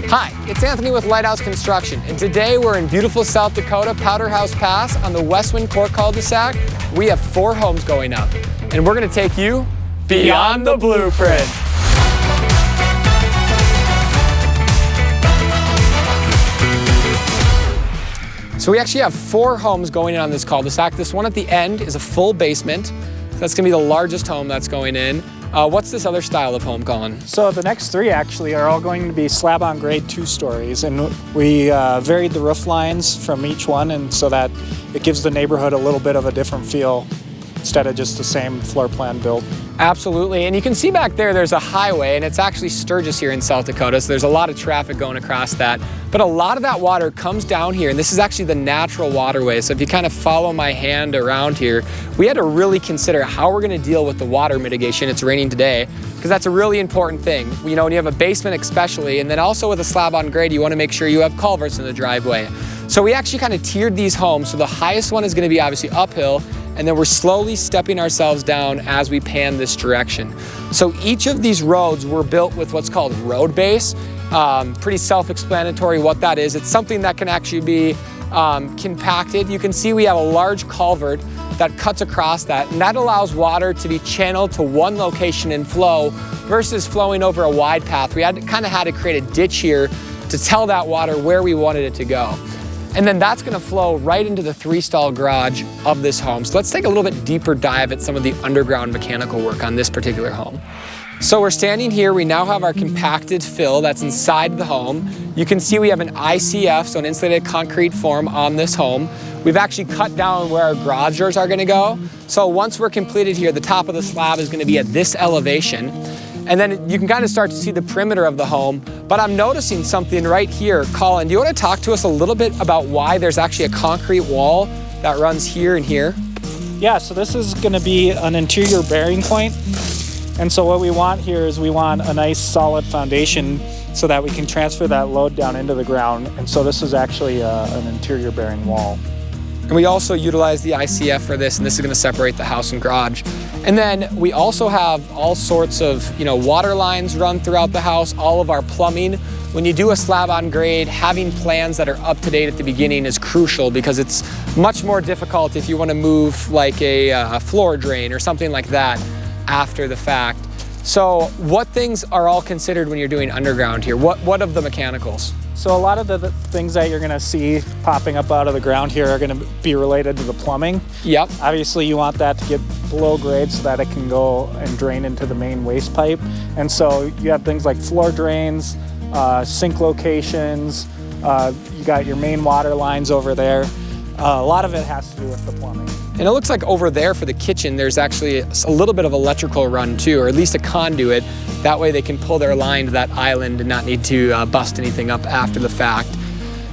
Hi, it's Anthony with Lighthouse Construction, and today we're in beautiful South Dakota, Powder House Pass on the Westwind Court Cul-de-sac. We have 4 homes going up, and we're going to take you beyond the blueprint. So we actually have 4 homes going in on this cul-de-sac. This one at the end is a full basement. That's going to be the largest home that's going in. What's this other style of home, Colin? So the next 3 actually are all going to be slab on grade 2 stories, and we varied the roof lines from each one, and so that it gives the neighborhood a little bit of a different feel instead of just the same floor plan build. Absolutely, and you can see back there, there's a highway, and it's actually Sturgis here in South Dakota, so there's a lot of traffic going across that. But a lot of that water comes down here, and this is actually the natural waterway. So if you kind of follow my hand around here, we had to really consider how we're gonna deal with the water mitigation. It's raining today, because that's a really important thing. You know, when you have a basement especially, and then also with a slab on grade, you wanna make sure you have culverts in the driveway. So we actually kind of tiered these homes. So the highest one is gonna be obviously uphill, and then we're slowly stepping ourselves down as we pan this direction. So each of these roads were built with what's called road base. Pretty self-explanatory what that is. It's something that can actually be compacted. You can see we have a large culvert that cuts across that, and that allows water to be channeled to one location and flow versus flowing over a wide path. We had to create a ditch here to tell that water where we wanted it to go. And then that's gonna flow right into the 3-stall garage of this home. So let's take a little bit deeper dive at some of the underground mechanical work on this particular home. So we're standing here, we now have our compacted fill that's inside the home. You can see we have an ICF, so an insulated concrete form on this home. We've actually cut down where our garage doors are gonna go. So once we're completed here, the top of the slab is gonna be at this elevation. And then you can kind of start to see the perimeter of the home. But I'm noticing something right here. Colin, do you want to talk to us a little bit about why there's actually a concrete wall that runs here and here? Yeah, so this is going to be an interior bearing point. And so what we want here is we want a nice solid foundation so that we can transfer that load down into the ground. And so this is actually an interior bearing wall. And we also utilize the ICF for this, and this is going to separate the house and garage. And then we also have all sorts of, water lines run throughout the house, all of our plumbing. When you do a slab on grade, having plans that are up to date at the beginning is crucial because it's much more difficult if you want to move like a floor drain or something like that after the fact. So what things are all considered when you're doing underground here? What of the mechanicals? So a lot of the things that you're gonna see popping up out of the ground here are gonna be related to the plumbing. Yep. Obviously you want that to get below grade so that it can go and drain into the main waste pipe. And so you have things like floor drains, sink locations, you got your main water lines over there. A lot of it has to do with the plumbing. And it looks like over there for the kitchen, there's actually a little bit of electrical run too, or at least a conduit. That way they can pull their line to that island and not need to bust anything up after the fact.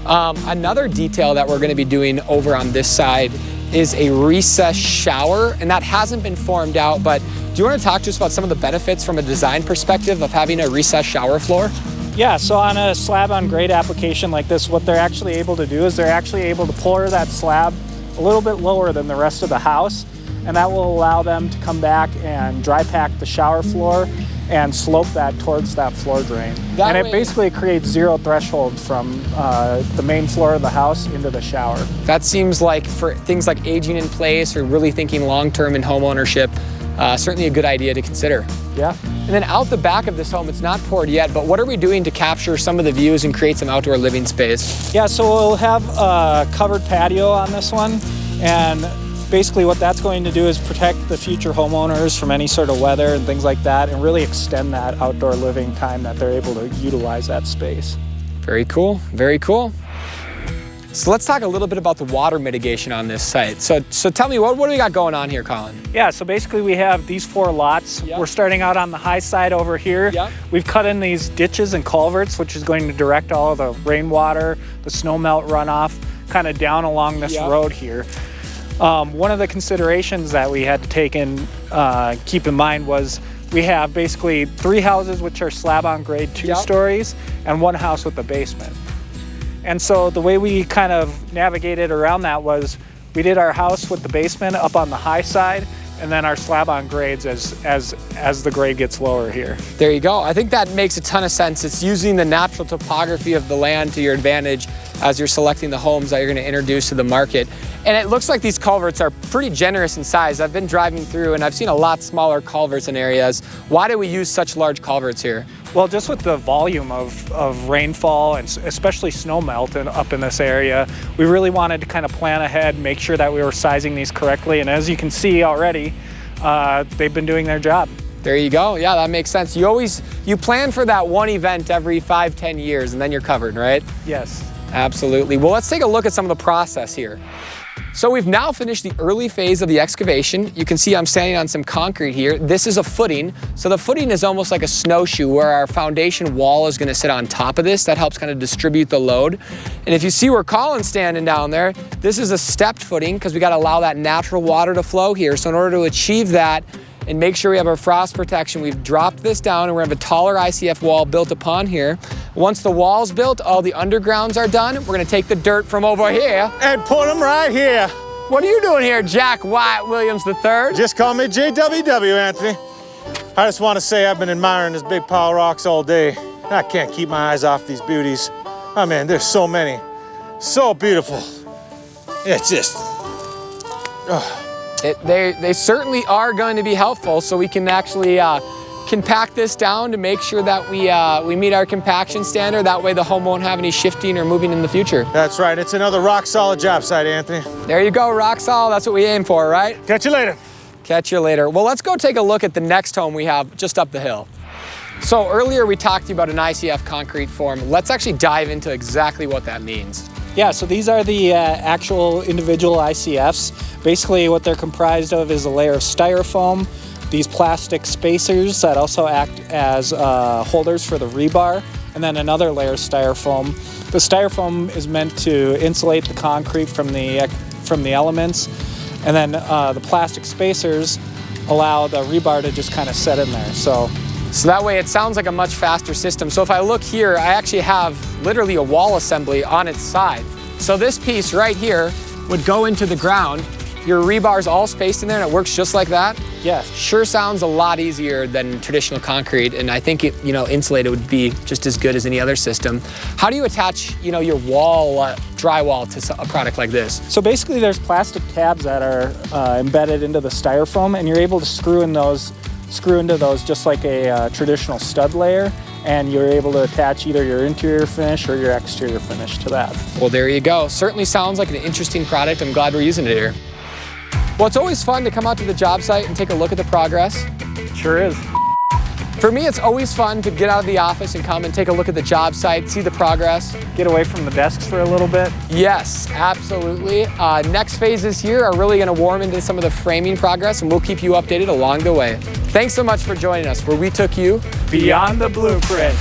Another detail that we're gonna be doing over on this side is a recessed shower, and that hasn't been formed out, but do you wanna talk to us about some of the benefits from a design perspective of having a recessed shower floor? Yeah, so on a slab on grade application like this, what they're actually able to do is they're actually able to pour that slab a little bit lower than the rest of the house, and that will allow them to come back and dry pack the shower floor and slope that towards that floor drain. And it basically creates zero threshold from the main floor of the house into the shower. That seems like for things like aging in place or really thinking long-term in home ownership, certainly a good idea to consider. Yeah. And then out the back of this home, it's not poured yet, but what are we doing to capture some of the views and create some outdoor living space? Yeah, so we'll have a covered patio on this one, and basically what that's going to do is protect the future homeowners from any sort of weather and things like that, and really extend that outdoor living time that they're able to utilize that space. Very cool, very cool. So let's talk a little bit about the water mitigation on this site. So tell me, what do we got going on here, Colin? Yeah, so basically we have these 4 lots. Yep. We're starting out on the high side over here. Yep. We've cut in these ditches and culverts, which is going to direct all of the rainwater, the snow melt runoff, kind of down along this road here. One of the considerations that we had to keep in mind was we have basically 3 houses which are slab on grade 2 stories and 1 house with a basement. And so the way we kind of navigated around that was we did our house with the basement up on the high side, and then our slab-on grades as the grade gets lower here. There you go. I think that makes a ton of sense. It's using the natural topography of the land to your advantage as you're selecting the homes that you're going to introduce to the market. And it looks like these culverts are pretty generous in size. I've been driving through and I've seen a lot smaller culverts in areas. Why do we use such large culverts here? Well, just with the volume of rainfall and especially snow melt up in this area, we really wanted to kind of plan ahead, make sure that we were sizing these correctly. And as you can see already, they've been doing their job. There you go. Yeah, that makes sense. You plan for that one event every 5-10 years and then you're covered, right? Yes. Absolutely. Well, let's take a look at some of the process here. So we've now finished the early phase of the excavation. You can see I'm standing on some concrete here. This is a footing. So the footing is almost like a snowshoe where our foundation wall is going to sit on top of this. That helps kind of distribute the load. And if you see where Colin's standing down there, this is a stepped footing because we got to allow that natural water to flow here. So in order to achieve that and make sure we have our frost protection, we've dropped this down and we're going to have a taller ICF wall built upon here. Once the wall's built, all the undergrounds are done. We're going to take the dirt from over here and put them right here. What are you doing here, Jack Wyatt Williams III? Just call me JWW, Anthony. I just want to say I've been admiring this big pile of rocks all day. I can't keep my eyes off these beauties. I mean, there's so many. So beautiful. It's just... They certainly are going to be helpful, so we can actually compact this down to make sure that we meet our compaction standard. That way the home won't have any shifting or moving in the future. That's right. It's another rock-solid job site, Anthony. There you go, rock solid. That's what we aim for, right? Catch you later. Catch you later. Well, let's go take a look at the next home we have just up the hill. So earlier we talked to you about an ICF concrete form. Let's actually dive into exactly what that means. Yeah, so these are the actual individual ICFs. Basically what they're comprised of is a layer of styrofoam, these plastic spacers that also act as holders for the rebar, and then another layer of styrofoam. The styrofoam is meant to insulate the concrete from the elements, and then the plastic spacers allow the rebar to just kind of set in there. So that way it sounds like a much faster system. So if I look here, I actually have literally a wall assembly on its side. So this piece right here would go into the ground. Your rebar's all spaced in there and it works just like that? Yes. Sure sounds a lot easier than traditional concrete, and I think it, insulated would be just as good as any other system. How do you attach, your wall, drywall to a product like this? So basically there's plastic tabs that are embedded into the styrofoam, and you're able to screw into those just like a traditional stud layer, and you're able to attach either your interior finish or your exterior finish to that. Well, there you go. Certainly sounds like an interesting product. I'm glad we're using it here. Well, it's always fun to come out to the job site and take a look at the progress. Sure is. For me, it's always fun to get out of the office and come and take a look at the job site, see the progress. Get away from the desks for a little bit. Yes, absolutely. Next phases here are really going to warm into some of the framing progress, and we'll keep you updated along the way. Thanks so much for joining us, where we took you beyond the blueprint.